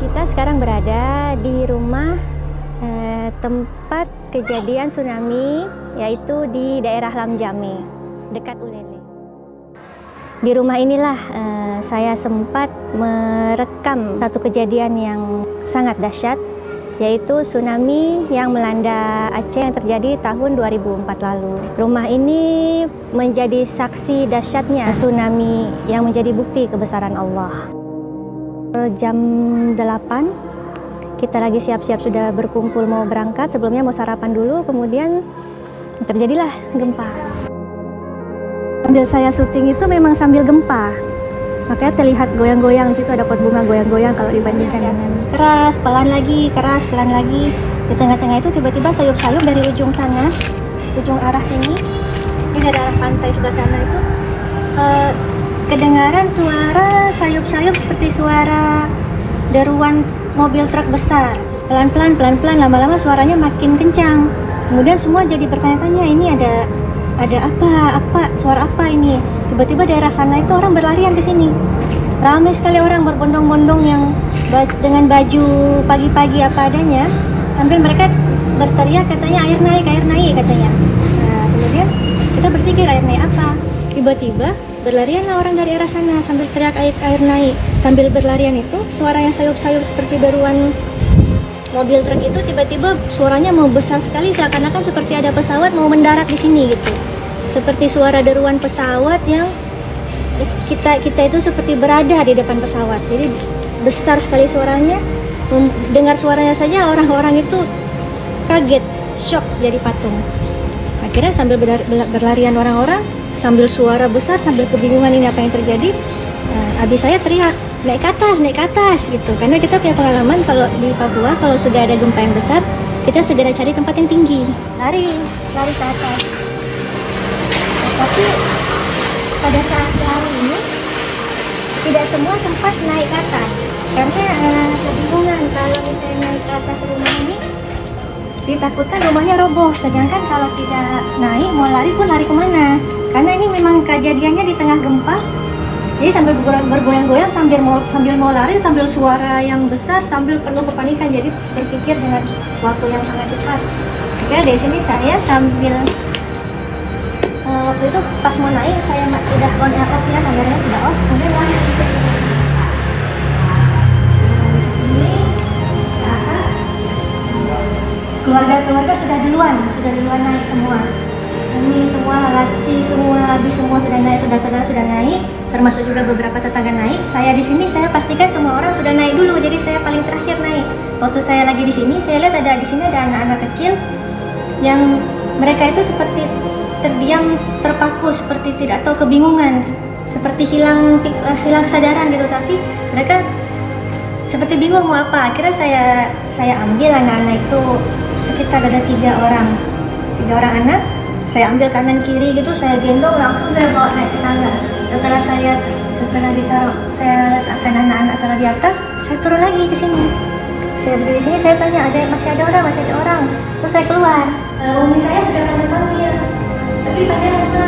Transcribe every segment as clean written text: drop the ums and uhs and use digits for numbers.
Kita sekarang berada di rumah tempat kejadian tsunami, yaitu di daerah Lamjame, dekat Ulele. Di rumah inilah saya sempat merekam satu kejadian yang sangat dahsyat, yaitu tsunami yang melanda Aceh yang terjadi tahun 2004 lalu. Rumah ini menjadi saksi dahsyatnya tsunami yang menjadi bukti kebesaran Allah. Jam 8, kita lagi siap-siap sudah berkumpul mau berangkat. Sebelumnya mau sarapan dulu, kemudian terjadilah gempa. Sambil saya syuting itu memang sambil gempa, makanya terlihat goyang-goyang. Di situ ada pot bunga goyang-goyang kalau dibandingkan dengan keras, pelan lagi, keras, pelan lagi. Di tengah-tengah itu tiba-tiba sayup-sayup dari ujung sana, ujung arah sini. Ini adalah pantai sebelah sana itu. Kedengaran suara sayup-sayup seperti suara deruan mobil truk besar. Pelan-pelan, pelan-pelan, lama-lama suaranya makin kencang. Kemudian semua jadi bertanya-tanya, ini ada apa, suara apa ini? Tiba-tiba daerah sana itu orang berlarian ke sini. Ramai sekali orang berbondong-bondong yang dengan baju pagi-pagi apa adanya, sambil mereka berteriak katanya air naik katanya. Nah, kemudian kita berpikir air naik apa? Tiba-tiba berlarianlah orang dari arah sana sambil teriak air naik. Sambil berlarian itu suara yang sayup-sayup seperti deruan mobil truk itu tiba-tiba suaranya mau besar sekali, seakan-akan seperti ada pesawat mau mendarat di sini gitu. Seperti suara deruan pesawat yang kita itu seperti berada di depan pesawat. Jadi besar sekali suaranya. Dengar suaranya saja orang-orang itu kaget, shock jadi patung. Akhirnya sambil berlarian orang-orang, sambil suara besar, sambil kebingungan ini apa yang terjadi, abis saya teriak, naik ke atas gitu. Karena kita punya pengalaman kalau di Papua, kalau sudah ada gempa yang besar, kita segera cari tempat yang tinggi, lari ke atas. Tapi pada saat hari ini, tidak semua sempat naik ke atas. Karena kebingungan kalau misalnya naik ke atas rumah ini, ditakutkan rumahnya roboh. Sedangkan kalau tidak naik, mau lari pun lari kemana? Karena ini memang kejadiannya di tengah gempa. Jadi sambil bergoyang-goyang, sambil mau lari, sambil suara yang besar, sambil penuh kepanikan. Jadi berpikir dengan sesuatu yang sangat cepat. Oke, dari sini saya sambil waktu itu pas mau naik, saya sudah on and off ya, kameranya sudah off, kemudian lari ke sini, ke atas. Keluarga sudah duluan naik semua. Ini semua Lati, semua Abi, semua sudah naik, saudara sudah naik, termasuk juga beberapa tetangga naik. Saya di sini, saya pastikan semua orang sudah naik dulu, jadi saya paling terakhir naik. Waktu saya lagi di sini, saya lihat di sini ada anak-anak kecil yang mereka itu seperti terdiam, terpaku, seperti tidak tahu, kebingungan, seperti hilang kesadaran gitu. Tapi mereka seperti bingung mau apa. Akhirnya saya ambil anak-anak itu, sekitar ada 3 orang anak. Saya ambil kanan kiri gitu, saya gendong, langsung saya bawa naik ke tangga. Setelah ditaruh, saya letakkan anak-anak taruh di atas, saya turun lagi ke sini. Saya berdiri di sini, saya tanya, masih ada orang. Terus saya keluar. Umi saya sudah panggil, tapi pakai apa?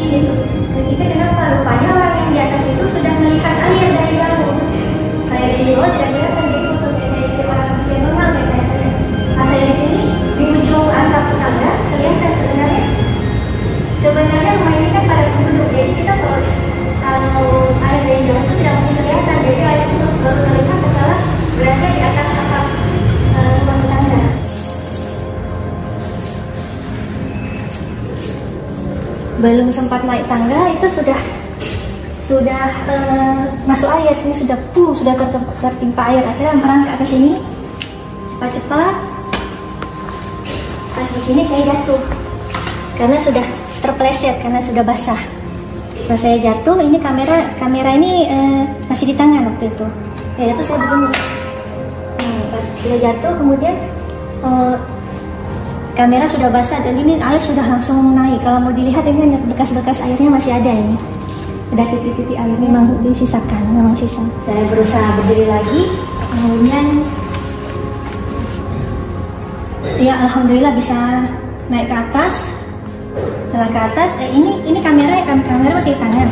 Gitu. Saya pikir kenapa? Rupanya orang yang di atas itu sudah melihat air dari jauh. Saya di sini tidak kelihatan, jadi waktu saya di sini orang saya bengong, saya tanya. Pas saya di sini, di ujung atap tangga kelihatan sebenarnya rumah ini kan pada penduduk, jadi kita kalau air dari jauh itu tidak mungkin kelihatan. Jadi air itu baru terlihat setelah berada di atas atap rumah tangga. Belum sempat naik tangga itu sudah masuk air. Ini sudah tertimpa air. Akhirnya merangkak ke sini cepat-cepat. Pas di sini saya jatuh karena sudah terpleset, karena sudah basah. Pas saya jatuh, ini kamera ini masih di tangan waktu itu. Saya jatuh, saya begini. Pas sudah jatuh, kemudian kamera sudah basah dan ini air sudah langsung naik. Kalau mau dilihat ini bekas-bekas airnya masih ada ini. Ada titik-titik air memang disisakan, memang sisa. Saya berusaha berdiri lagi, kemudian ya alhamdulillah bisa naik ke atas. Setelah ke atas, ini kamera masih di tangan.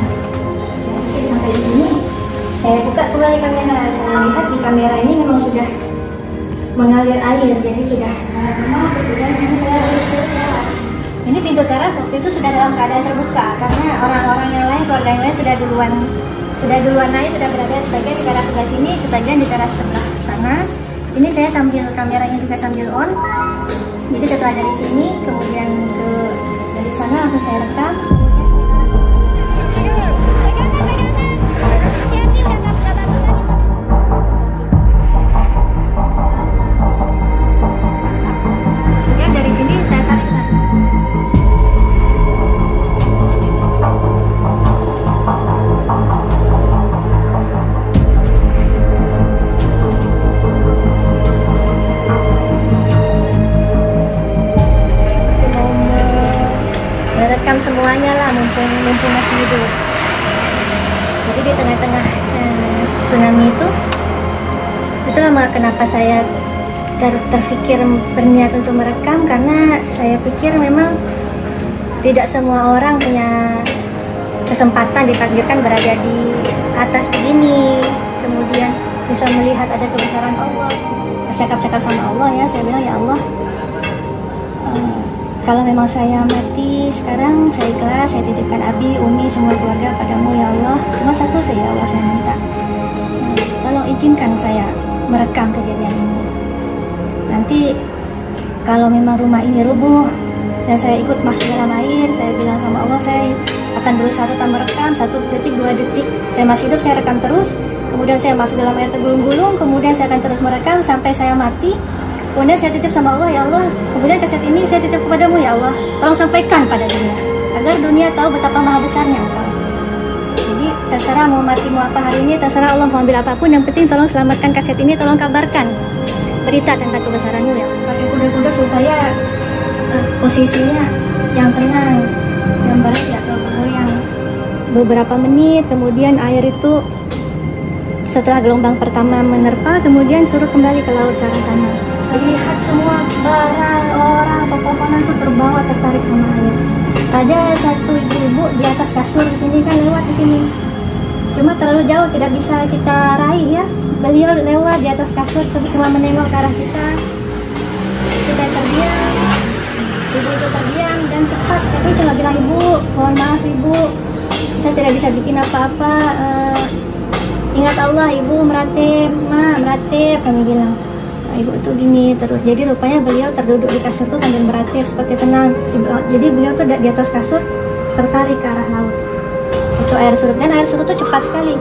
Sampai di sini Saya buka kembali kamera, saya lihat di kamera ini memang sudah mengalir air, jadi sudah ini pintu teras waktu itu sudah dalam keadaan terbuka karena orang-orang yang lain, keluarga yang lain sudah duluan naik, sudah berada sebagian di teras sebelah sini, sebagian di teras sebelah sana. Ini saya sambil kameranya juga sambil on. Jadi setelah dari sini kemudian dari sana langsung saya rekam. Kemudian dari sini saya tarik sana. Merekam semuanya lah, mumpung masih hidup. Jadi di tengah-tengah tsunami itulah kenapa saya terpikir berniat untuk merekam, karena saya pikir memang tidak semua orang punya kesempatan ditakdirkan berada di atas begini, kemudian bisa melihat ada kebesaran Allah. Cakap-cakap sama Allah ya, saya bilang ya Allah, kalau memang saya mati sekarang, saya ikhlas, saya titipkan Abi, Umi, semua keluarga padamu ya Allah. Cuma satu saja ya Allah saya minta, tolong izinkan saya merekam kejadian ini. Nanti kalau memang rumah ini rubuh dan saya ikut masuk dalam air, saya bilang sama Allah, saya akan berusaha tetap merekam 1 detik, 2 detik. Saya masih hidup, saya rekam terus. Kemudian saya masuk dalam air tergulung-gulung, kemudian saya akan terus merekam sampai saya mati. Kemudian saya titip sama Allah, ya Allah, kemudian kaset ini saya titip kepadamu ya Allah, tolong sampaikan pada dunia agar dunia tahu betapa maha besarnya Engkau. Jadi terserah mau mati mau apa hari ini, terserah Allah mau ambil apapun, yang penting tolong selamatkan kaset ini, tolong kabarkan berita tentang kebesaranmu ya. Pakai kuda-kuda supaya posisinya yang tenang, gambarnya tidak terlalu goyang. Beberapa menit kemudian air itu setelah gelombang pertama menerpa, kemudian surut kembali ke laut ke arah sana. Lihat semua barang, orang, pepohonan itu terbawa, tertarik sama air. Ada satu ibu di atas kasur di sini kan, lewat di sini. Cuma terlalu jauh, tidak bisa kita raih ya. Beliau lewat di atas kasur, cuma menengok ke arah kita. Sudah terdiam, ibu itu terdiam dan cepat. Tapi cuma bilang, ibu, mohon maaf ibu, kita tidak bisa bikin apa-apa. Ingat Allah, ibu meratip, ma meratip, kami bilang. Ibu itu gini terus, jadi rupanya beliau terduduk di kasur tuh sambil meratip seperti tenang. Jadi beliau tuh di atas kasur tertarik ke arah laut. Itu air surut, dan air surut tuh cepat sekali.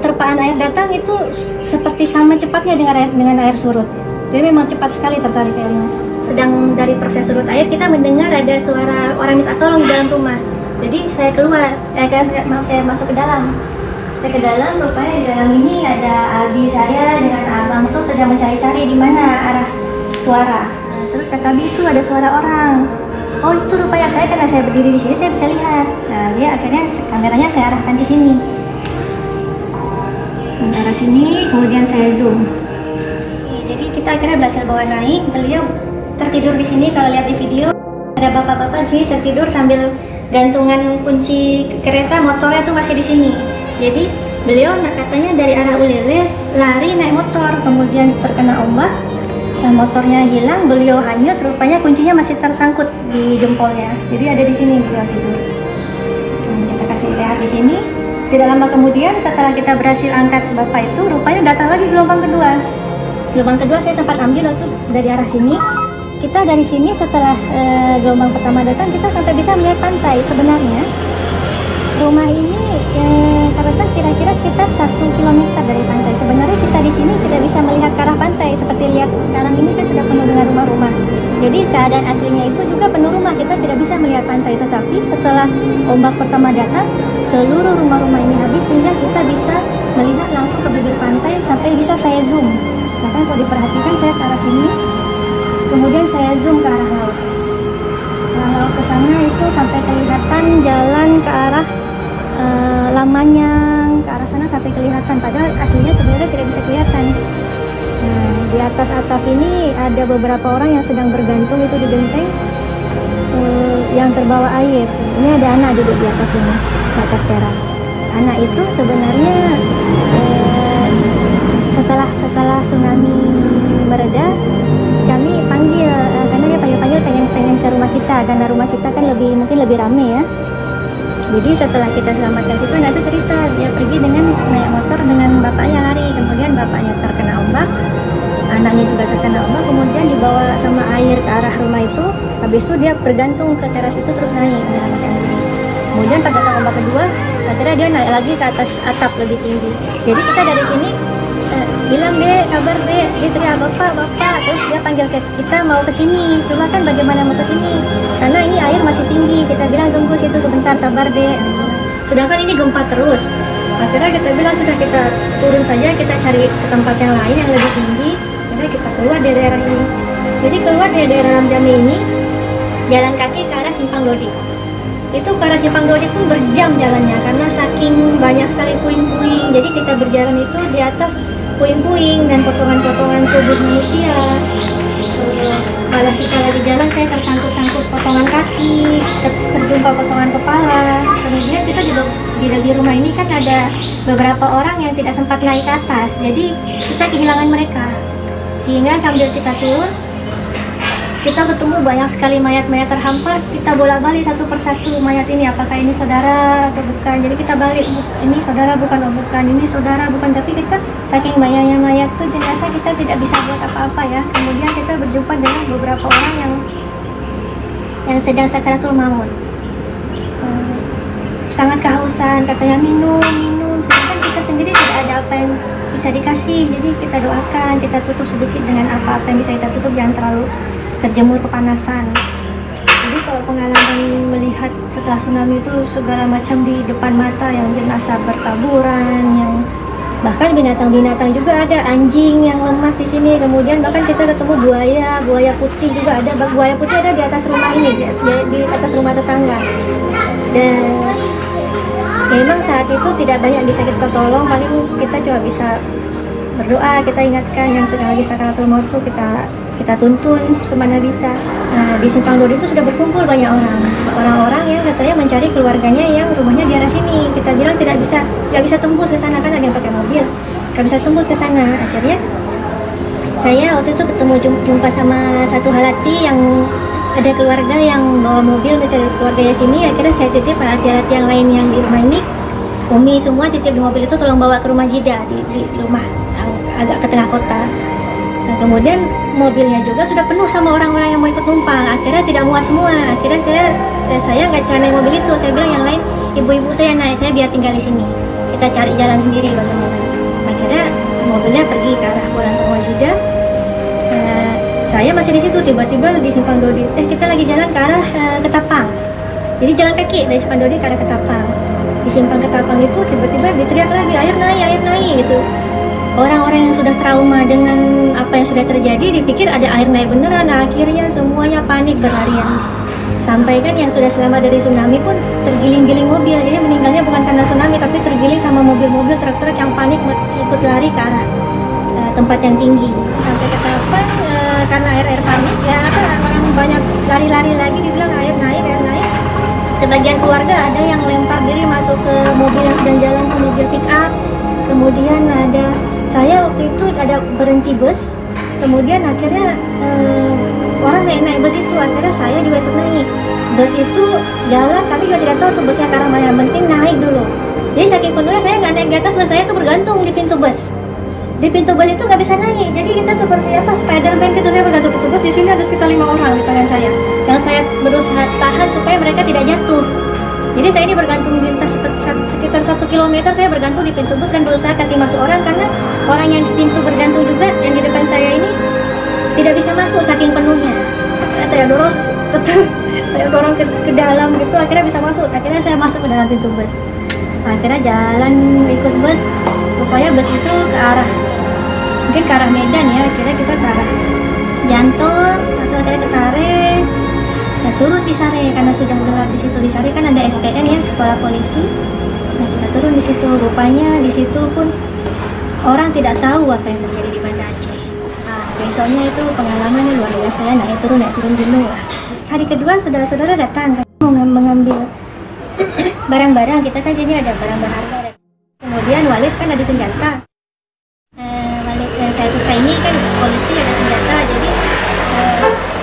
Terpaan air datang itu seperti sama cepatnya dengan air surut. Jadi memang cepat sekali tertarik airnya. Sedang dari proses surut air, kita mendengar ada suara orang minta tolong di dalam rumah. Jadi saya keluar, saya masuk ke dalam. Saya ke dalam, rupanya di dalam ini ada abi saya dengan abang tuh sedang mencari-cari di mana arah suara. Terus kata abi itu ada suara orang. Oh itu rupanya saya, karena saya berdiri di sini saya bisa lihat. Nah dia akhirnya kameranya saya arahkan di sini. Antara sini, kemudian saya zoom. Jadi kita akhirnya berhasil bawa naik. Beliau tertidur di sini, kalau lihat di video ada bapak-bapak sih tertidur sambil gantungan kunci kereta motornya tuh masih di sini. Jadi beliau katanya dari arah Ulele lari naik motor, kemudian terkena ombak dan motornya hilang, beliau hanyut, rupanya kuncinya masih tersangkut di jempolnya. Jadi ada di sini beliau tidur. Kita kasih lihat di sini. Tidak lama kemudian setelah kita berhasil angkat bapak itu, rupanya datang lagi gelombang kedua. Gelombang kedua saya sempat ambil waktu dari arah sini. Kita dari sini setelah gelombang pertama datang, kita sampai bisa melihat pantai. Sebenarnya rumah ini terletak kira-kira sekitar 1 km dari pantai. Sebenarnya kita di sini tidak bisa melihat ke arah pantai. Seperti lihat sekarang ini kan sudah penuh dengan rumah-rumah. Jadi keadaan aslinya itu juga penuh rumah, kita tidak bisa melihat pantai. Tetapi setelah ombak pertama datang, seluruh rumah-rumah ini habis sehingga kita bisa melihat langsung ke bibir pantai sampai bisa saya zoom. Bahkan kalau diperhatikan saya ke arah sini, kemudian saya zoom ke arah laut. Arah laut ke sana itu sampai kelihatan jalan ke arah Lamanyang, ke arah sana sampai kelihatan, padahal aslinya sebenarnya tidak bisa kelihatan. Nah, di atas atap ini ada beberapa orang yang sedang bergantung itu di genteng yang terbawa air. Ini ada anak duduk di atas ini, di atas teras. anak itu sebenarnya setelah tsunami mereda, kami panggil karena dia panggil pengen ke rumah kita, karena rumah kita kan mungkin lebih rame ya. Jadi setelah kita selamatkan situ, anak itu cerita dia pergi dengan naik motor dengan bapaknya lari, kemudian bapaknya terkena ombak, anaknya juga terkena ombak, kemudian dibawa sama air ke arah rumah itu. Habis itu dia bergantung ke teras itu terus naik menyelamatkan diri. Kemudian pas datang ombak kedua, akhirnya dia naik lagi ke atas atap lebih tinggi. Jadi kita dari sini bilang, dek, kabar dek, dia teriak bapak, terus dia panggil kita mau ke sini. Coba kan bagaimana mau ke sini? Karena ini air masih tinggi. Kita bilang tunggu situ sebentar, sabar dek. Sedangkan ini gempa terus. Akhirnya kita bilang sudah, kita turun saja, kita cari ke tempat yang lain yang lebih tinggi. Akhirnya kita keluar dari daerah ini. Jadi keluar dari daerah Ramjami ini, jalan kaki ke arah Simpang Lodi. Itu ke arah Simpang Lodi pun berjam jalannya karena saking banyak sekali puing-puing. Jadi kita berjalan itu di atas puing-puing dan potongan-potongan tubuh manusia. Malah kita lagi jalan, saya tersangkut-sangkut potongan kaki, terjumpa potongan kepala. Kemudian kita di rumah ini kan ada beberapa orang yang tidak sempat naik ke atas, jadi kita kehilangan mereka. Sehingga sambil kita turun, kita ketemu banyak sekali mayat-mayat terhampar. Kita bolak-balik satu persatu mayat ini, apakah ini saudara atau bukan. Jadi kita balik, ini saudara bukan, oh bukan, ini saudara bukan. Tapi kita saking banyaknya mayat tuh jenazah, kita tidak bisa buat apa-apa ya. Kemudian kita berjumpa dengan beberapa orang yang sedang sakaratul maut, sangat kehausan, katanya minum. Sedangkan kita sendiri tidak ada apa yang bisa dikasih. Jadi kita doakan, kita tutup sedikit dengan apa-apa yang bisa kita tutup, jangan terlalu terjemur kepanasan. Jadi kalau pengalaman melihat setelah tsunami itu segala macam di depan mata, yang jenazah bertaburan, yang bahkan binatang-binatang juga ada, anjing yang lemas di sini. Kemudian bahkan kita ketemu buaya putih juga ada. Buaya putih ada di atas rumah ini, di atas rumah tetangga. Dan memang saat itu tidak banyak bisa kita tolong, paling kita cuma bisa berdoa, kita ingatkan yang sudah lagi sakaratul maut itu kita tuntun semana bisa. Nah, di Simpang Lodi itu sudah berkumpul banyak orang-orang yang katanya mencari keluarganya yang rumahnya di arah sini. Kita bilang tidak bisa tembus ke sana, kan ada yang pakai mobil, nggak bisa tembus ke sana. Akhirnya saya waktu itu jumpa sama satu halati yang ada keluarga yang bawa mobil mencari keluarganya sini. Akhirnya saya titip halati-halati yang lain yang di rumah ini, Umi semua titip di mobil itu, tolong bawa ke rumah Jidah, di rumah yang agak ke tengah kota. Nah, kemudian mobilnya juga sudah penuh sama orang-orang yang mau ikut numpang. Akhirnya tidak muat semua. Akhirnya saya nggak naik mobil itu. Saya bilang yang lain, ibu-ibu saya naik, saya biar tinggal di sini. Kita cari jalan sendiri bagaimana. Akhirnya mobilnya pergi ke arah Pulang Jidah. Saya masih di situ, tiba-tiba di Simpang Lodi. Kita lagi jalan ke arah Ketapang. Jadi jalan kaki dari Simpang Lodi ke arah Ketapang. Di Simpang Ketapang itu tiba-tiba diteriak lagi, air naik gitu. Orang-orang yang sudah trauma dengan apa yang sudah terjadi dipikir ada air naik beneran. Nah, akhirnya semuanya panik berlarian. Sampai kan yang sudah selamat dari tsunami pun tergiling-giling mobil. Jadi meninggalnya bukan karena tsunami, tapi tergiling sama mobil-mobil, truk-truk yang panik ikut lari ke arah tempat yang tinggi. Sampai ke Ketapang karena air panik ya, orang banyak lari-lari lagi, dibilang air naik. Sebagian keluarga ada yang lempar diri masuk ke mobil yang sedang jalan, ke mobil pick up. Kemudian saya waktu itu ada berhenti bus, kemudian akhirnya orang naik bus itu, akhirnya saya juga ikut naik. Bus itu jalan, kami juga tidak tahu tuh busnya ke arah mana, yang penting naik dulu. Jadi saking penuhnya saya nggak naik di atas bus, saya tuh bergantung di pintu bus. Di pintu bus itu nggak bisa naik, jadi kita seperti apa, Spiderman gitu. Saya bergantung pintu bus, di sini ada sekitar 5 orang di tangan saya, yang saya berusaha tahan supaya mereka tidak jatuh. Jadi saya ini bergantung lintas sekitar 1 kilometer, saya bergantung di pintu bus dan berusaha kasih masuk orang, karena orang yang di pintu bergantung juga yang di depan saya ini tidak bisa masuk saking penuhnya. Akhirnya saya dorong ke dalam gitu, akhirnya bisa masuk. Akhirnya saya masuk ke dalam pintu bus. Akhirnya jalan ikut bus, rupanya bus itu mungkin ke arah Medan ya. Akhirnya kita ke arah Jantung, langsung akhirnya ke Sare. Nah, turun di Sare karena sudah gelap di situ. Di Sare kan ada SPN ya, sekolah polisi. Nah, kita turun di situ. Rupanya di situ pun orang tidak tahu apa yang terjadi di Banda Aceh. Nah, besoknya itu pengalamannya luar biasa ya, naik turun gunung lah. Hari kedua saudara-saudara datang mau mengambil barang-barang. Kita kan sini ada barang berharga. Kemudian Walid kan ada senjata. Walid saya ini kan polisi ada senjata, jadi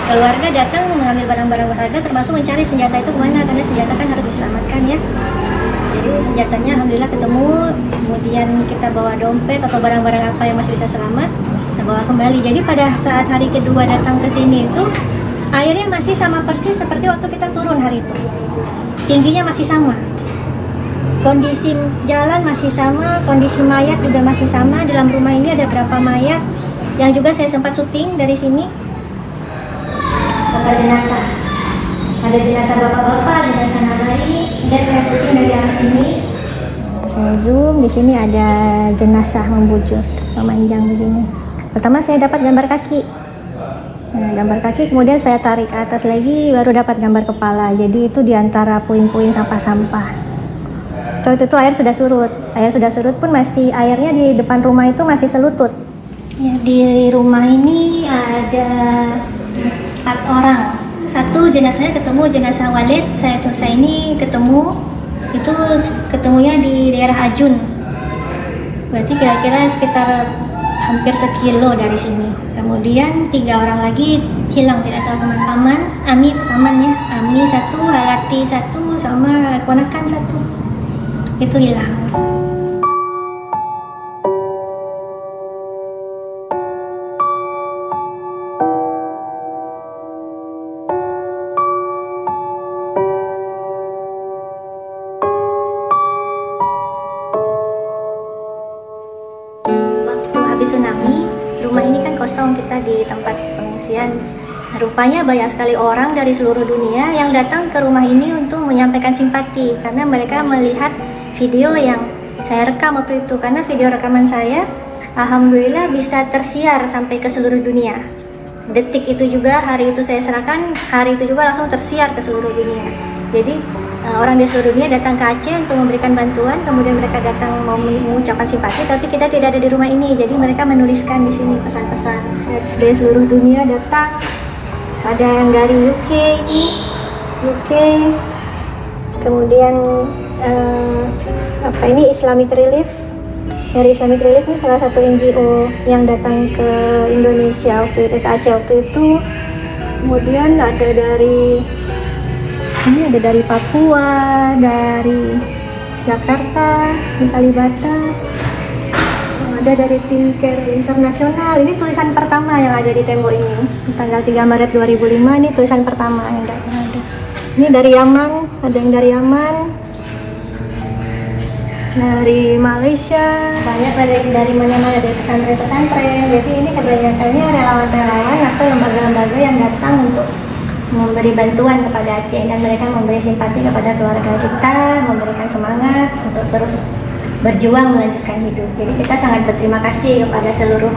keluarga datang mengambil barang-barang berharga termasuk mencari senjata itu kemana, karena senjata kan harus diselamatkan ya. Jadi senjatanya alhamdulillah ketemu, kemudian kita bawa dompet atau barang-barang apa yang masih bisa selamat, kita bawa kembali. Jadi pada saat hari kedua datang ke sini itu airnya masih sama persis seperti waktu kita turun hari itu. Tingginya masih sama. Kondisi jalan masih sama, kondisi mayat juga masih sama. Dalam rumah ini ada berapa mayat yang juga saya sempat syuting dari sini. Berapa jenazah? Ada jenazah bapak-bapak, jenazah nabari. Dan saya syuting dari atas sini. Saya zoom, di sini ada jenazah membujur, memanjang begini. Pertama saya dapat gambar kaki. Nah, gambar kaki kemudian saya tarik ke atas lagi, baru dapat gambar kepala. Jadi itu diantara puing-puing sampah-sampah. Itu air sudah surut. Air sudah surut pun masih airnya di depan rumah itu masih selutut. Ya, di rumah ini ada 4 orang. Satu jenazahnya ketemu, jenazah Walid, saya ini ketemu. Itu ketemunya di daerah Ajun. Berarti kira-kira sekitar hampir sekilo dari sini. Kemudian 3 orang lagi hilang, tidak tahu kemana. Ami ya. Ami 1, Halati 1, sama keponakan 1. Itu hilang. Waktu habis tsunami, rumah ini kan kosong, kita di tempat pengungsian. Rupanya banyak sekali orang dari seluruh dunia yang datang ke rumah ini untuk menyampaikan simpati karena mereka melihat video yang saya rekam waktu itu, karena video rekaman saya alhamdulillah bisa tersiar sampai ke seluruh dunia. Detik itu juga, hari itu saya serahkan, hari itu juga langsung tersiar ke seluruh dunia. Jadi orang di seluruh dunia datang ke Aceh untuk memberikan bantuan, kemudian mereka datang mau mengucapkan simpati, tapi kita tidak ada di rumah ini. Jadi mereka menuliskan di sini pesan-pesan. Dari seluruh dunia datang, ada yang dari UK, kemudian ini Islamic Relief. Dari Islamic Relief ini salah satu NGO yang datang ke Indonesia waktu itu, ke Aceh waktu itu. Kemudian ada dari Papua, dari Jakarta, di Kalibata, ada dari tim Care Internasional. Ini tulisan pertama yang ada di tembok ini, tanggal 3 Maret 2005. Ini tulisan pertama yang ada. Ini dari Yaman, ada yang dari Yaman, dari Malaysia, banyak dari mana-mana, dari pesantren-pesantren. Jadi ini kebanyakannya relawan-relawan atau lembaga-lembaga yang datang untuk memberi bantuan kepada Aceh, dan mereka memberi simpati kepada keluarga kita, memberikan semangat untuk terus berjuang melanjutkan hidup. Jadi kita sangat berterima kasih kepada seluruh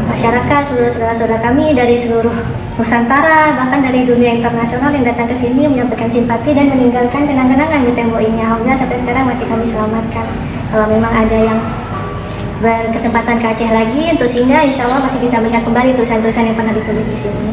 masyarakat, seluruh saudara-saudara kami dari seluruh Nusantara, bahkan dari dunia internasional yang datang ke sini menyampaikan simpati dan meninggalkan kenang-kenangan di tembok ini. Alhamdulillah sampai sekarang masih kami selamatkan. Kalau memang ada yang berkesempatan ke Aceh lagi untuk singgah, insya Allah masih bisa melihat kembali tulisan-tulisan yang pernah ditulis di sini.